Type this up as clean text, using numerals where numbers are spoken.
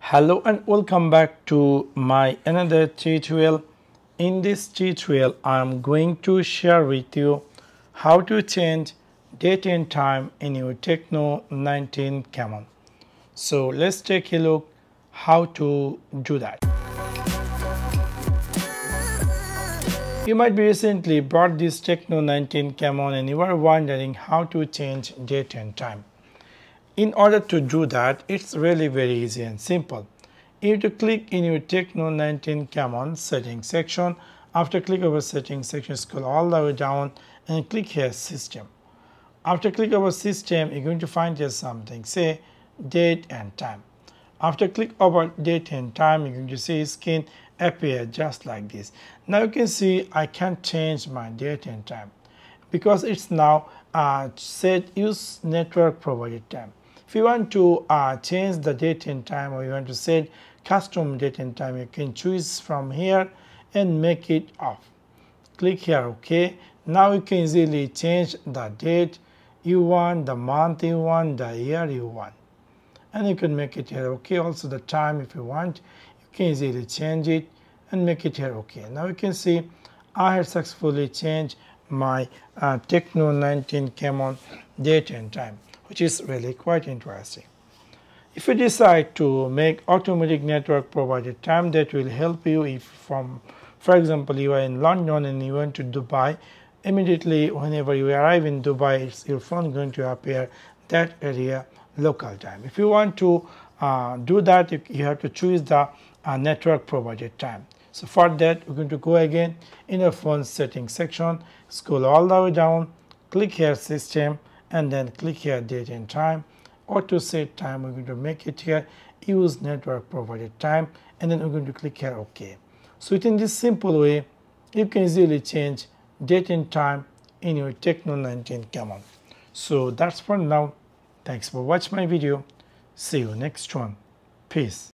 Hello and welcome back to my another tutorial. In this tutorial I am going to share with you how to change date and time in your Tecno 19 Camon. So let's take a look how to do that. You might be recently bought this Tecno 19 Camon and you are wondering how to change date and time. In order to do that, it's really very easy and simple. You have to click in your Tecno 19 Camon settings section. After click over settings section, scroll all the way down and click here system. After click over system, you're going to find here something, say date and time. After click over date and time, you're going to see screen appear just like this. Now you can see I can change my date and time because it's now set use network provided time. If you want to change the date and time, or you want to set custom date and time, you can choose from here and make it off. Click here OK. Now you can easily change the date you want, the month you want, the year you want, and you can make it here OK. Also the time, if you want, you can easily change it and make it here OK. Now you can see I have successfully changed my Tecno 19 Camon date and time, which is really quite interesting. If you decide to make automatic network provided time, that will help you if for example, you are in London and you went to Dubai, immediately whenever you arrive in Dubai, your phone going to appear that area local time. If you want to do that, you have to choose the network provided time. So for that, we're going to go again in your phone settings section, scroll all the way down, click here system, and then click here date and time. Auto set time, we're going to make it here use network provided time, and then we're going to click here OK. So within this simple way, you can easily change date and time in your Tecno 19 Camon. So that's for now. Thanks for watching my video. See you next one. Peace.